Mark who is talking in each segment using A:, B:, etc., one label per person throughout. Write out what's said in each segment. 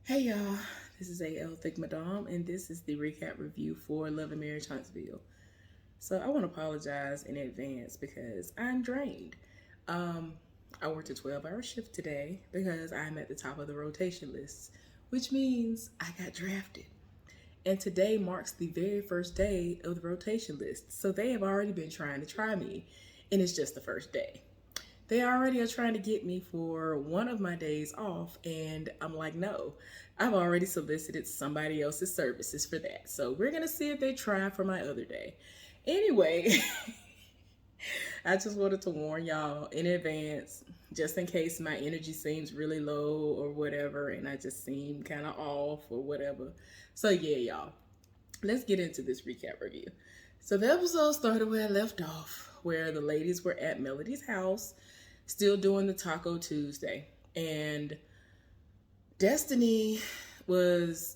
A: Hey y'all, this is AL Thick Madame, and this is the recap review for Love and Marriage Huntsville. So I want to apologize in advance because I'm drained. Um, I worked a 12-hour shift today because I'm at the top of the rotation list, which means I got drafted. And today marks the very first day of the rotation list. So they have already been trying to try me, and it's just the first day. They already are trying to get me for one of my days off, and I'm like, no, I've already solicited somebody else's services for that. So we're gonna see if they try for my other day. Anyway, I just wanted to warn y'all in advance, just in case my energy seems really low or whatever, and I just seem kind of off or whatever. So yeah, y'all, let's get into this recap review. So the episode started where I left off, where the ladies were at Melody's house, still doing the Taco Tuesday. And Destiny was,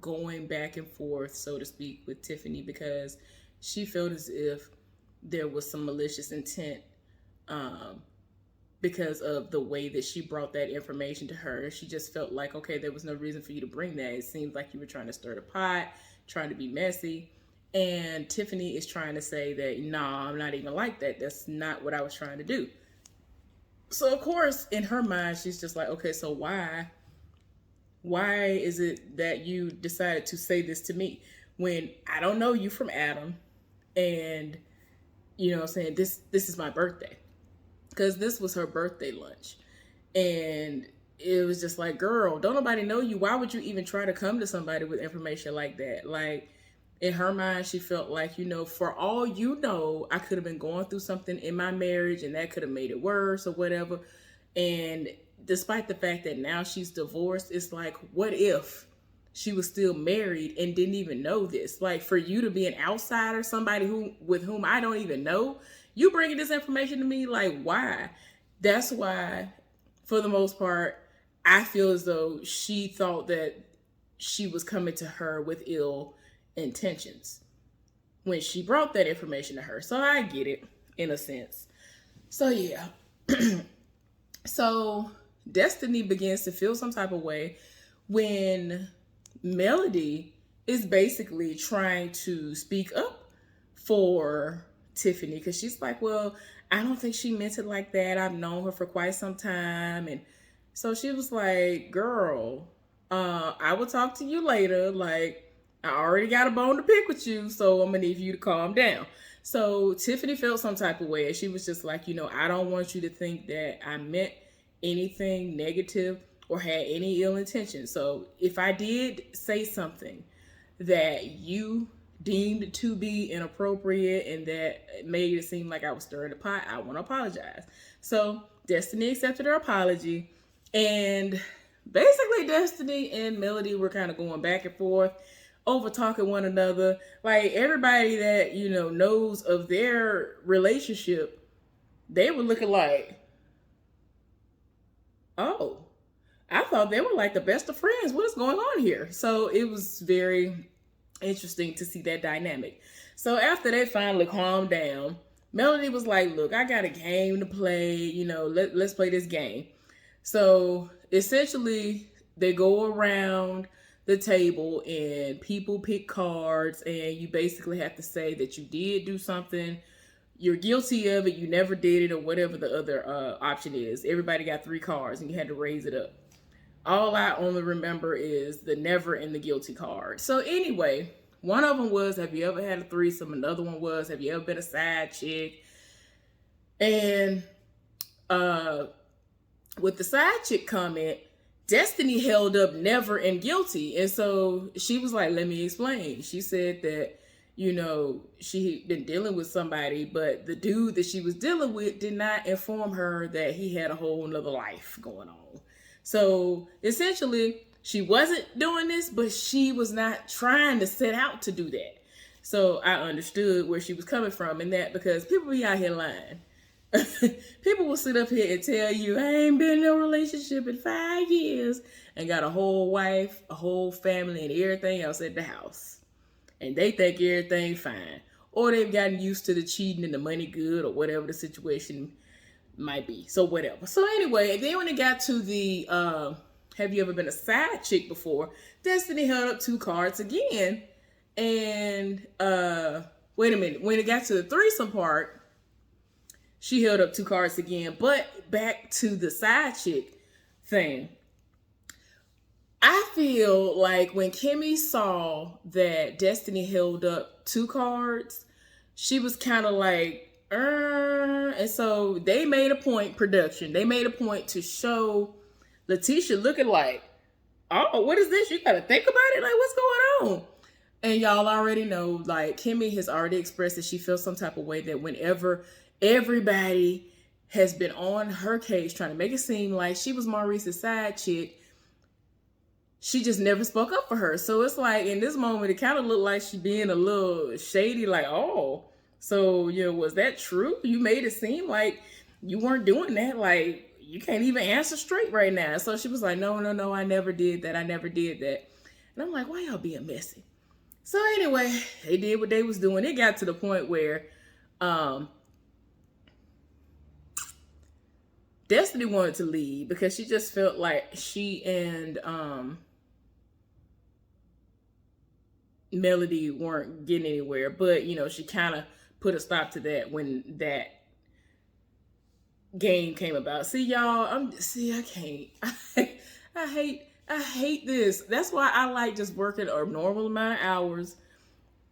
A: going back and forth, so to speak, with Tiffany because she felt as if there was some malicious intent um, because of the way that she brought that information to her. She just felt like, okay, there was no reason for you to bring that. It seems like you were trying to stir the pot, trying to be messy. And Tiffany is trying to say that, nah, I'm not even like that. That's not what I was trying to do. So, of course, in her mind, she's just like, okay, so why is it that you decided to say this to me when I don't know you from Adam? And, I'm saying this is my birthday. Because this was her birthday lunch. And it was just like, girl, don't nobody know you. Why would you even try to come to somebody with information like that? Like, in her mind, she felt like, for all you know, I could have been going through something in my marriage and that could have made it worse or whatever. And despite the fact that now she's divorced, it's like, what if she was still married and didn't even know this? Like, for you to be an outsider, somebody with whom I don't even know, you bringing this information to me, like, why? That's why, for the most part, I feel as though she thought that she was coming to her with ill intentions when she brought that information to her. So I get it in a sense. So yeah. So Destiny begins to feel some type of way when Melody is basically trying to speak up for Tiffany because she's like, well, I don't think she meant it like that. I've known her for quite some time. And so she was like, girl, I will talk to you later. Like, I already got a bone to pick with you, so I'm gonna need you to calm down. So Tiffany felt some type of way, and she was just like, I don't want you to think that I meant anything negative or had any ill intention. So if I did say something that you deemed to be inappropriate and that made it seem like I was stirring the pot, I want to apologize. So Destiny accepted her apology, and basically Destiny and Melody were kind of going back and forth over talking one another. Like, everybody that knows of their relationship, they were looking like, oh, I thought they were like the best of friends. What is going on here? So it was very interesting to see that dynamic. So after they finally calmed down, Melody was like, look, I got a game to play. Let's play this game. So essentially, they go around the table and people pick cards, and you basically have to say that you did do something, you're guilty of it, you never did it, or whatever the other option is. Everybody got 3 cards and you had to raise it up. All I only remember is the never and the guilty card. So anyway, one of them was, have you ever had a threesome? Another one was, have you ever been a side chick? And with the side chick comment, Destiny held up never and guilty. And so she was like, let me explain. She said that, she'd been dealing with somebody, but the dude that she was dealing with did not inform her that he had a whole nother life going on. So essentially, she wasn't doing this, but she was not trying to set out to do that. So I understood where she was coming from in that, because people be out here lying. People will sit up here and tell you, I ain't been in a relationship in 5 years and got a whole wife, a whole family, and everything else at the house. And they think everything fine. Or they've gotten used to the cheating and the money good, or whatever the situation might be. So whatever. So anyway, then when it got to the have you ever been a side chick before? Destiny held up 2 cards again. And wait a minute, when it got to the threesome part, she held up 2 cards again. But back to the side chick thing. I feel like when Kimmy saw that Destiny held up 2 cards, she was kind of like, and so they made a point, production, they made a point to show Letitia looking like, oh, what is this? You got to think about it. Like, what's going on? And y'all already know, like, Kimmy has already expressed that she feels some type of way that whenever everybody has been on her case trying to make it seem like she was Maurice's side chick, she just never spoke up for her. So it's like, in this moment, it kind of looked like she being a little shady, like, oh, so, you know, was that true? You made it seem like you weren't doing that. Like, you can't even answer straight right now. So she was like, no, I never did that. I never did that. And I'm like, why y'all being messy? So anyway, they did what they was doing. It got to the point where Destiny wanted to leave because she just felt like she and Melody weren't getting anywhere. But, you know, she kind of put a stop to that when that game came about. See, y'all, I can't. I hate this. That's why I like just working a normal amount of hours.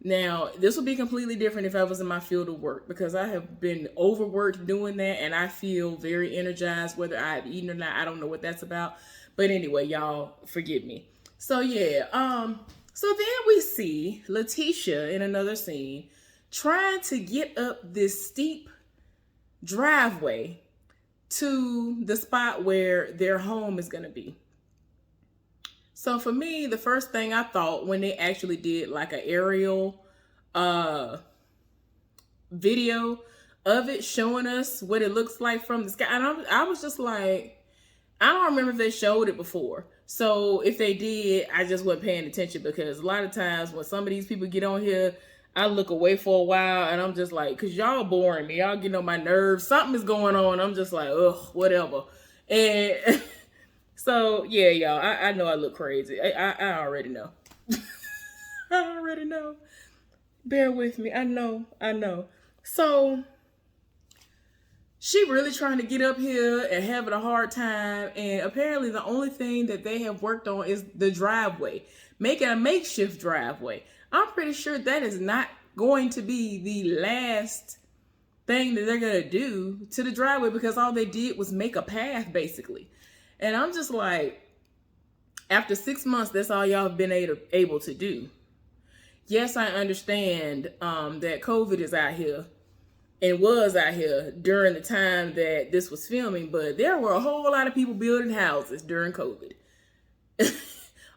A: Now, this would be completely different if I was in my field of work, because I have been overworked doing that and I feel very energized whether I've eaten or not. I don't know what that's about. But anyway, y'all, forgive me. So yeah, so then we see Letitia in another scene trying to get up this steep driveway to the spot where their home is going to be. So for me, the first thing I thought when they actually did like an aerial video of it showing us what it looks like from the sky, and I was just like, I don't remember if they showed it before. So if they did, I just wasn't paying attention, because a lot of times when some of these people get on here, I look away for a while and I'm just like, cause y'all boring me. Y'all getting on my nerves. Something is going on. I'm just like, ugh, whatever. And so yeah, y'all, I know I look crazy. I already know. I already know. Bear with me. I know. So she really trying to get up here and having a hard time. And apparently the only thing that they have worked on is the driveway, making a makeshift driveway. I'm pretty sure that is not going to be the last thing that they're going to do to the driveway, because all they did was make a path basically. And I'm just like, after 6 months, that's all y'all have been able to do. Yes, I understand that COVID is out here and was out here during the time that this was filming, but there were a whole lot of people building houses during COVID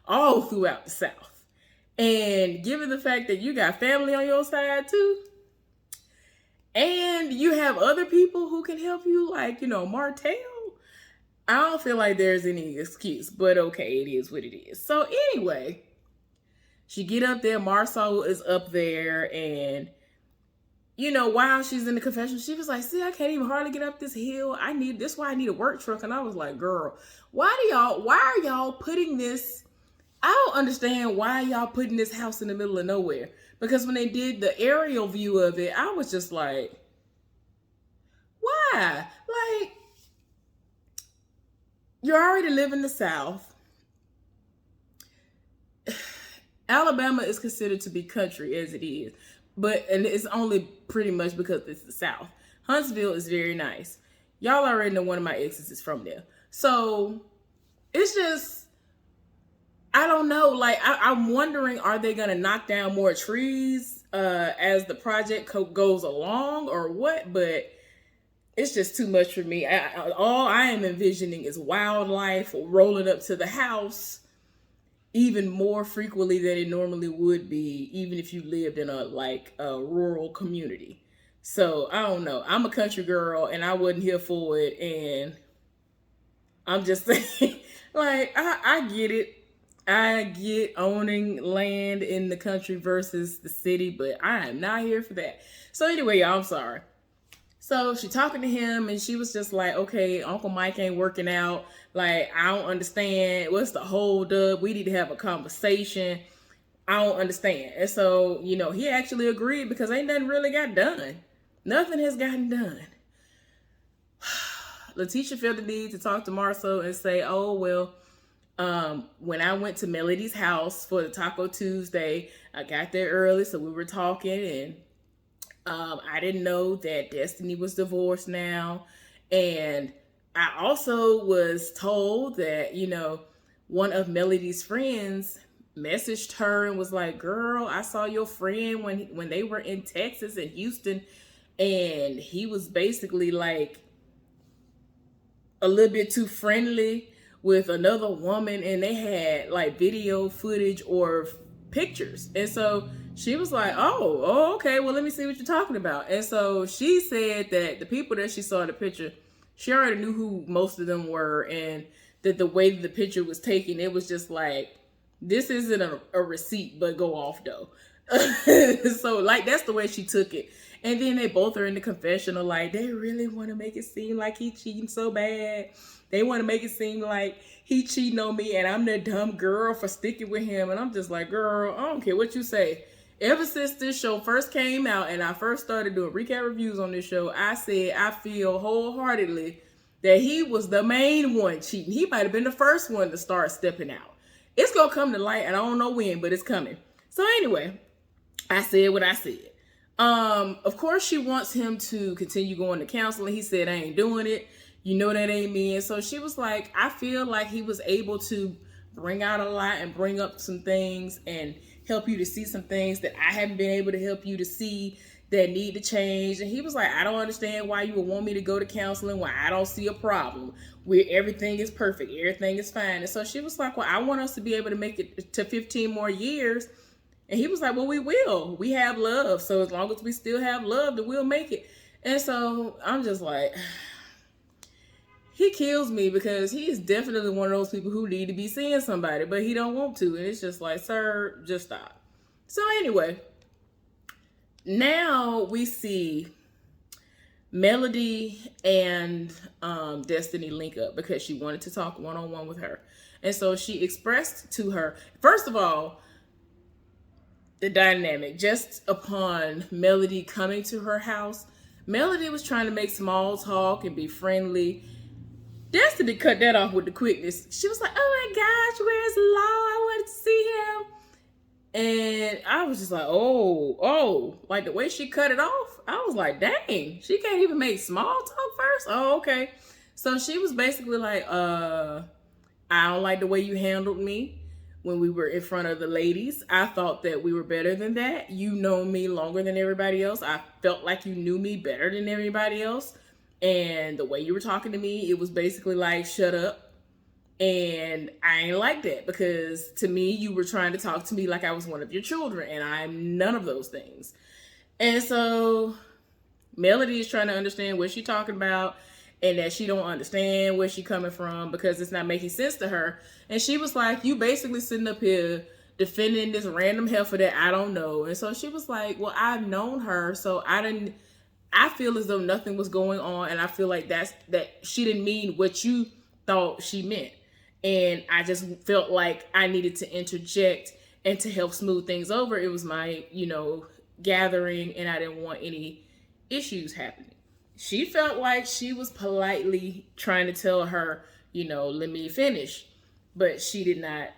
A: all throughout the South. And given the fact that you got family on your side too, and you have other people who can help you, like, you know, Martell, I don't feel like there's any excuse, but okay, it is what it is. So anyway, she get up there, Marcel is up there, and you know, while she's in the confessional, she was like, see, I can't even hardly get up this hill. This is why I need a work truck. And I was like, girl, why are y'all putting this? I don't understand why y'all putting this house in the middle of nowhere. Because when they did the aerial view of it, I was just like, why? Like, you already live in the South. Alabama is considered to be country as it is. And it's only pretty much because it's the South. Huntsville is very nice. Y'all already know one of my exes is from there. So it's just, I don't know. Like, I'm wondering, are they going to knock down more trees as the project goes along or what? But it's just too much for me. All I am envisioning is wildlife rolling up to the house even more frequently than it normally would be, even if you lived in a rural community. So I don't know. I'm a country girl and I wasn't here for it. And I'm just saying, like, I get it. I get owning land in the country versus the city, but I am not here for that. So anyway, y'all, I'm sorry. So she talking to him and she was just like, okay, Uncle Mike ain't working out. Like, I don't understand. What's the hold up? We need to have a conversation. I don't understand. And so, he actually agreed because ain't nothing really got done. Nothing has gotten done. Letitia felt the need to talk to Marcel and say, oh, well, when I went to Melody's house for the Taco Tuesday, I got there early, so we were talking, and I didn't know that Destiny was divorced now. And I also was told that, one of Melody's friends messaged her and was like, girl, I saw your friend when they were in Texas and Houston, and he was basically like a little bit too friendly with another woman, and they had like video footage or pictures. And so she was like, oh, okay, well, let me see what you're talking about. And so she said that the people that she saw in the picture, she already knew who most of them were, and that the way the picture was taken, it was just like, this isn't a receipt, but go off though. So like, that's the way she took it. And then they both are in the confessional, like, they really want to make it seem like he cheating so bad. They want to make it seem like he cheating on me and I'm the dumb girl for sticking with him. And I'm just like, girl, I don't care what you say. Ever since this show first came out and I first started doing recap reviews on this show, I said I feel wholeheartedly that he was the main one cheating. He might have been the first one to start stepping out. It's going to come to light, and I don't know when, but it's coming. So anyway, I said what I said. Of course, she wants him to continue going to counseling. He said, I ain't doing it. You know that ain't me. And so she was like, I feel like he was able to bring out a lot and bring up some things and help you to see some things that I haven't been able to help you to see that need to change. And he was like, I don't understand why you would want me to go to counseling when I don't see a problem, where everything is perfect, everything is fine. And so she was like, well, I want us to be able to make it to 15 more years. And he was like, well, we will. We have love. So as long as we still have love, then we'll make it. And so I'm just like, he kills me because he is definitely one of those people who need to be seeing somebody, but he don't want to. And it's just like, sir, just stop. So anyway, now we see Melody and Destiny link up because she wanted to talk one-on-one with her. And so she expressed to her, first of all, the dynamic just upon Melody coming to her house. Melody was trying to make small talk and be friendly. Destiny cut that off with the quickness. She was like, oh my gosh, where's Law? I wanted to see him. And I was just like, oh, like the way she cut it off, I was like, dang, she can't even make small talk first? Oh, okay. So she was basically like, I don't like the way you handled me when we were in front of the ladies. I thought that we were better than that. You know me longer than everybody else. I felt like you knew me better than everybody else. And the way you were talking to me, it was basically like, shut up. And I ain't like that because to me, you were trying to talk to me like I was one of your children, and I'm none of those things. And so Melody is trying to understand what she's talking about and that she don't understand where she's coming from because it's not making sense to her. And she was like, you basically sitting up here defending this random heifer that I don't know. And so she was like, well, I've known her, so I feel as though nothing was going on, and I feel like that she didn't mean what you thought she meant. And I just felt like I needed to interject and to help smooth things over. It was my, gathering, and I didn't want any issues happening. She felt like she was politely trying to tell her, let me finish. But she did not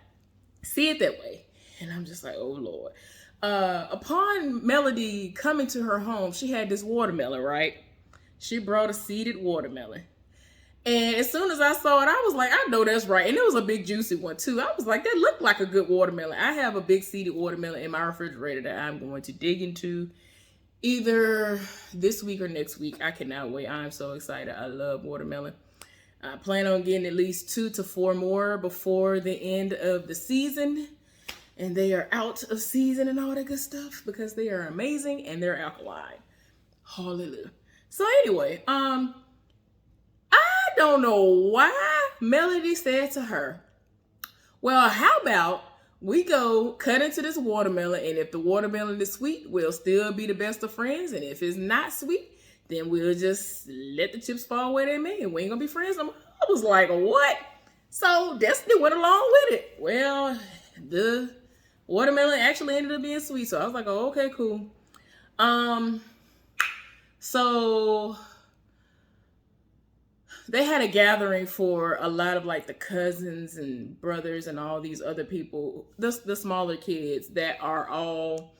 A: see it that way. And I'm just like, oh, Lord. Upon Melody coming to her home, she had this watermelon, right? She brought a seeded watermelon. And as soon as I saw it, I was like, I know that's right. And it was a big juicy one too. I was like, that looked like a good watermelon. I have a big seeded watermelon in my refrigerator that I'm going to dig into either this week or next week. I cannot wait. I'm so excited. I love watermelon. I plan on getting at least 2 to 4 more before the end of the season. And they are out of season and all that good stuff because they are amazing and they're alkaline. Hallelujah. So anyway, I don't know why Melody said to her, well, how about we go cut into this watermelon, and if the watermelon is sweet, we'll still be the best of friends. And if it's not sweet, then we'll just let the chips fall where they may, and we ain't gonna be friends no more. I was like, what? So Destiny went along with it. Well, the watermelon actually ended up being sweet, so I was like, oh, okay, cool. So they had a gathering for a lot of like the cousins and brothers and all these other people, the smaller kids that are all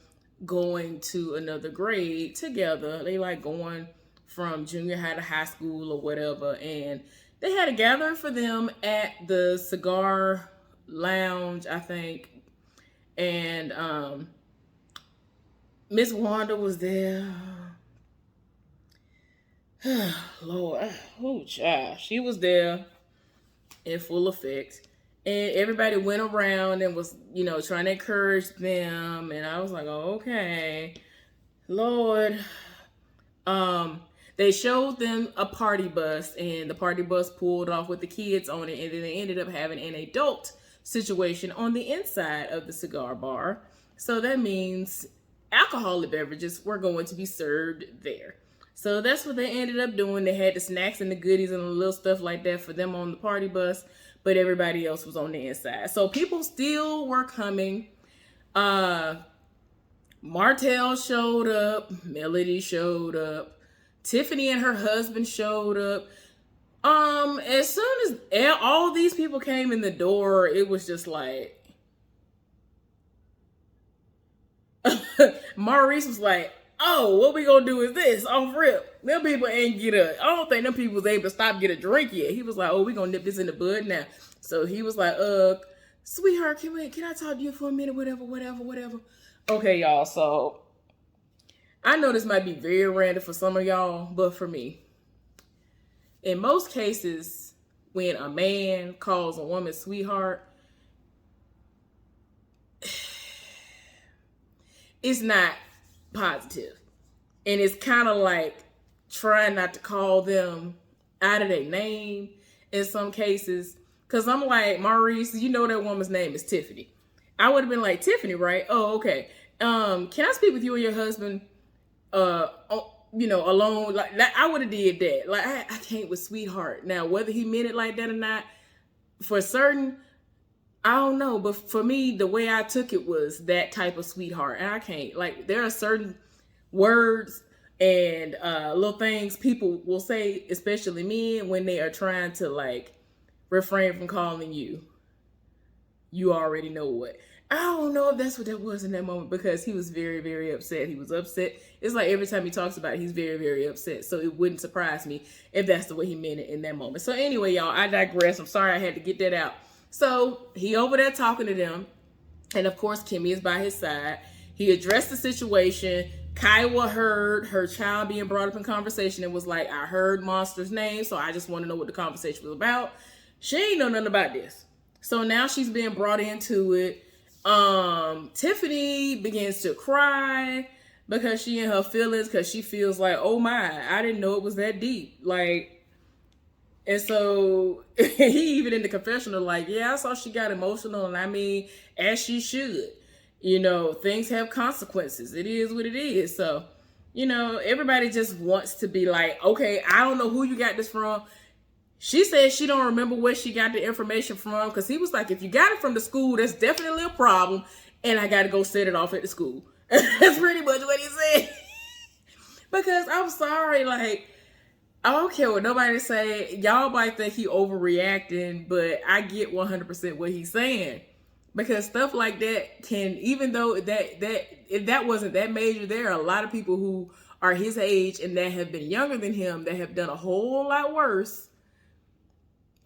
A: going to another grade together. They like going from junior high to high school or whatever, and they had a gathering for them at the cigar lounge, I think. And Miss Wanda was there. Lord, oh child, she was there in full effect, and everybody went around and was, trying to encourage them. And I was like, oh, okay, Lord. They showed them a party bus, and the party bus pulled off with the kids on it, and then they ended up having an adult situation on the inside of the cigar bar. So that means alcoholic beverages were going to be served there. So that's what they ended up doing. They had the snacks and the goodies and the little stuff like that for them on the party bus, but everybody else was on the inside. So people still were coming. Martell showed up. Melody showed up. Tiffany and her husband showed up. As soon as all these people came in the door, it was just like, Maurice was like, oh, what we gonna do is this, off rip. Them people ain't I don't think them people was able to stop get a drink yet. He was like, oh, we gonna nip this in the bud now. So he was like, sweetheart, can I talk to you for a minute? Whatever. Okay, y'all, so I know this might be very random for some of y'all, but for me, in most cases, when a man calls a woman sweetheart, it's not positive. And it's kind of like trying not to call them out of their name in some cases. Because I'm like, Maurice, you know that woman's name is Tiffany. I would have been like, Tiffany, right? Oh, okay. Can I speak with you and your husband alone? Like I would have did that. Like I can't with sweetheart. Now, whether he meant it like that or not, for certain, I don't know. But for me, the way I took it was that type of sweetheart. And I can't. Like, there are certain words and little things people will say, especially men, when they are trying to like refrain from calling you. You already know what. I don't know if that's what that was in that moment, because he was very, very upset. He was upset. It's like every time he talks about it, he's very, very upset. So it wouldn't surprise me if that's the way he meant it in that moment. So anyway, y'all, I digress. I'm sorry I had to get that out. So he over there talking to them. And of course, Kimmy is by his side. He addressed the situation. Kiowa heard her child being brought up in conversation and was like, I heard Monster's name, so I just want to know what the conversation was about. She ain't know nothing about this. So now she's being brought into it. Tiffany begins to cry because she in her feelings, because she feels like, oh my, I didn't know it was that deep. Like, and so he even in the confessional, like, yeah, I saw she got emotional, and I mean, as she should. Things have consequences. It is what it is. So, everybody just wants to be like, okay, I don't know who you got this from. She said she don't remember where she got the information from, because he was like, if you got it from the school, that's definitely a problem, and I got to go set it off at the school. That's pretty much what he said. Because I'm sorry, like, I don't care what nobody say. Y'all might think he overreacting, but I get 100% what he's saying. Because stuff like that can, even though if that wasn't that major, there are a lot of people who are his age and that have been younger than him that have done a whole lot worse.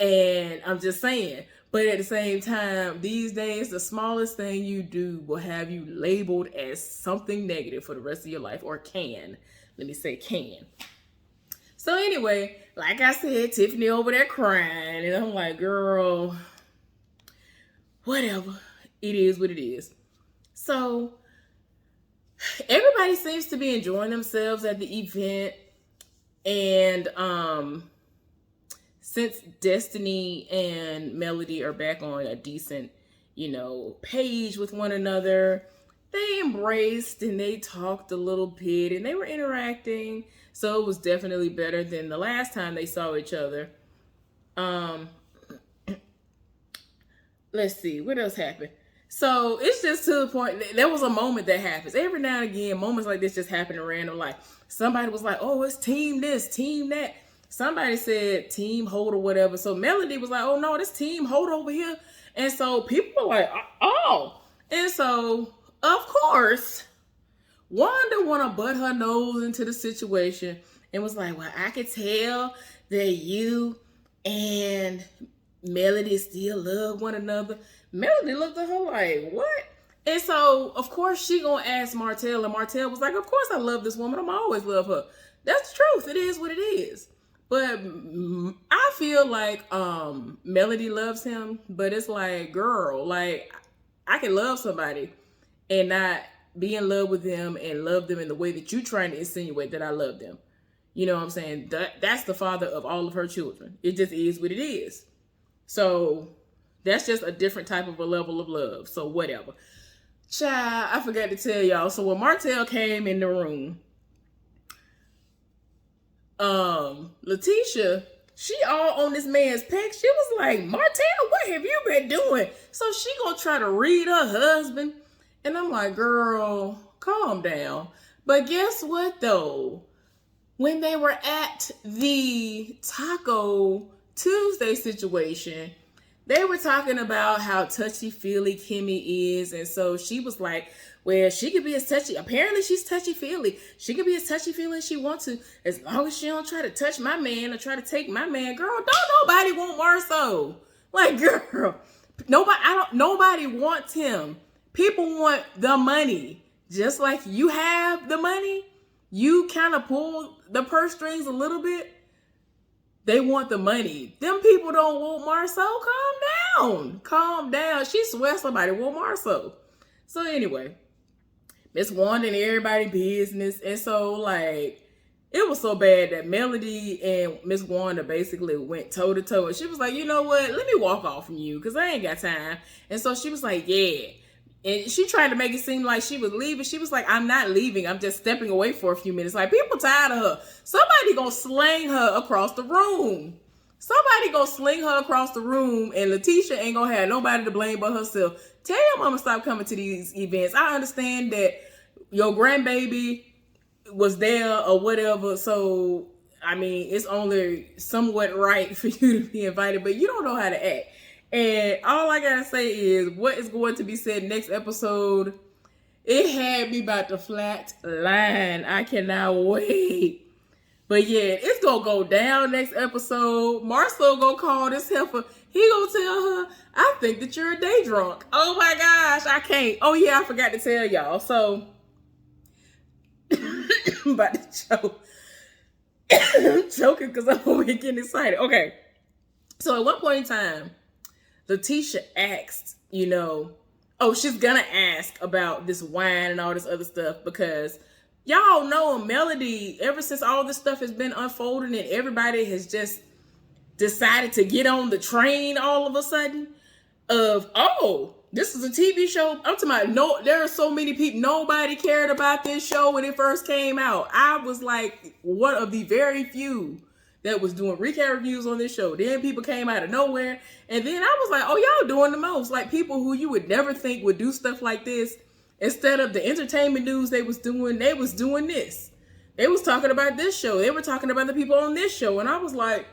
A: And I'm just saying, but at the same time, these days, the smallest thing you do will have you labeled as something negative for the rest of your life, or can. Let me say can. So anyway, like I said, Tiffany over there crying, and I'm like, girl, whatever. It is what it is. So everybody seems to be enjoying themselves at the event. And since Destiny and Melody are back on a decent, page with one another, they embraced and they talked a little bit and they were interacting. So it was definitely better than the last time they saw each other. Um, let's see, what else happened? So it's just to the point, there was a moment that happens. Every now and again, moments like this just happen in random life. Somebody was like, oh, it's team this, team that. Somebody said team hold or whatever. So Melody was like, oh no, this team hold over here. And so people were like, oh. And so, of course, Wanda want to butt her nose into the situation and was like, well, I could tell that you and Melody still love one another. Melody looked at her like, what? And so, of course, she gonna ask Martell, and Martell was like, of course I love this woman. I'm always love her. That's the truth. It is what it is. But I feel like Melody loves him, but it's like, girl, like, I can love somebody and not be in love with them and love them in the way that you're trying to insinuate that I love them. You know what I'm saying? That's the father of all of her children. It just is what it is. So that's just a different type of a level of love. So whatever. Child, I forgot to tell y'all. So when Martell came in the room, Letitia, she all on this man's peck. She was like, Martell, what have you been doing? So she gonna try to read her husband. And I'm like, girl, calm down. But guess what though? When they were at the Taco Tuesday situation, they were talking about how touchy-feely Kimmy is. And so she was like, well, she could be as touchy. Apparently, she's touchy-feely. She could be as touchy-feely as she wants to, as long as she don't try to touch my man or try to take my man. Girl, don't nobody want Marceau. Like, girl, nobody wants him. People want the money. Just like you have the money, you kind of pull the purse strings a little bit. They want the money. Them people don't want Marceau. Calm down. Calm down. She swears somebody want Marceau. So anyway, Miss Wanda and everybody business. And so like, it was so bad that Melody and Miss Wanda basically went toe to toe. And she was like, you know what? Let me walk off from you because I ain't got time. And so she was like, yeah. And she tried to make it seem like she was leaving. She was like, I'm not leaving. I'm just stepping away for a few minutes. Like, people tired of her. Somebody gonna sling her across the room. Somebody gonna sling her across the room, and Letitia ain't gonna have nobody to blame but herself. Tell your mama stop coming to these events. I understand that your grandbaby was there or whatever. So, I mean, it's only somewhat right for you to be invited, but you don't know how to act. And all I gotta say is what is going to be said next episode. It had me about to flat line. I cannot wait. But yeah, it's gonna go down next episode. Marcel gonna call this heifer. He gonna tell her, I think that you're a day drunk. Oh my gosh, I can't. Oh yeah, I forgot to tell y'all. So, I'm about to choke. I'm choking because I'm over here getting excited. Okay. So at one point in time, Letitia asked, she's gonna ask about this wine and all this other stuff because y'all know Melody, ever since all this stuff has been unfolding and everybody has just decided to get on the train all of a sudden of, oh, this is a TV show. I'm talking about, no, there are so many people, nobody cared about this show when it first came out. I was like one of the very few that was doing recap reviews on this show. Then people came out of nowhere. And then I was like, oh, y'all doing the most. Like people who you would never think would do stuff like this. Instead of the entertainment news they was doing this. They was talking about this show. They were talking about the people on this show. And I was like,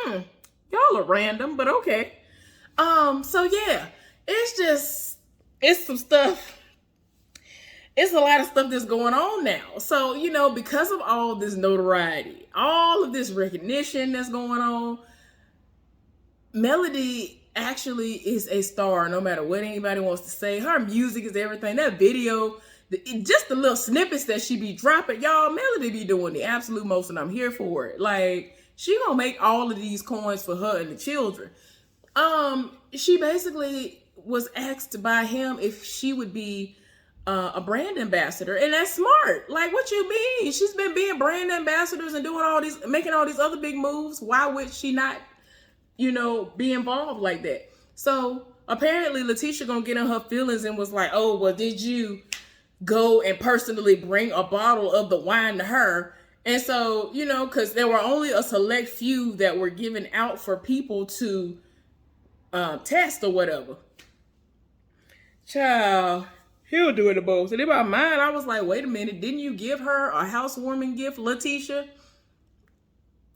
A: y'all are random, but okay. So yeah, it's some stuff. It's a lot of stuff that's going on now. So, because of all this notoriety, all of this recognition that's going on, Melody actually is a star no matter what anybody wants to say. Her music is everything. That video, just the little snippets that she be dropping, y'all, Melody be doing the absolute most and I'm here for it. Like, she gonna make all of these coins for her and the children. She basically was asked by him if she would be a brand ambassador, and that's smart. Like, what you mean? She's been being brand ambassadors and doing making all these other big moves. Why would she not, be involved like that? So apparently Letitia gonna get in her feelings and was like, oh, well, did you go and personally bring a bottle of the wine to her? And so, you know, because there were only a select few that were given out for people to test or whatever. Child, he'll do it both. And about mine, I was like, wait a minute, didn't you give her a housewarming gift, Letitia,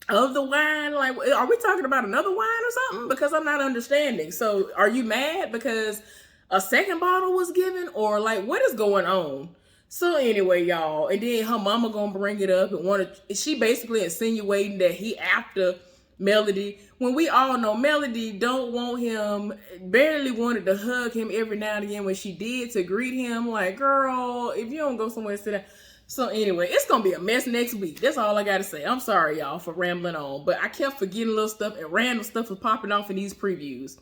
A: of the wine? Like, are we talking about another wine or something? Because I'm not understanding. So are you mad because a second bottle was given, or like, what is going on? So anyway, y'all, and then her mama gonna bring it up and she basically insinuating that he after Melody, when we all know Melody don't want him, barely wanted to hug him every now and again when she did to greet him. Like, girl, if you don't go somewhere, sit down. So anyway, it's gonna be a mess next week. That's all I gotta say. I'm sorry, y'all, for rambling on, but I kept forgetting little stuff and random stuff was popping off in these previews.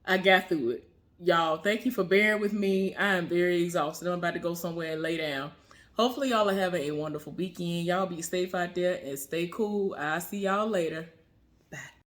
A: I got through it. Y'all, thank you for bearing with me. I am very exhausted. I'm about to go somewhere and lay down. Hopefully y'all are having a wonderful weekend. Y'all be safe out there and stay cool. I'll see y'all later.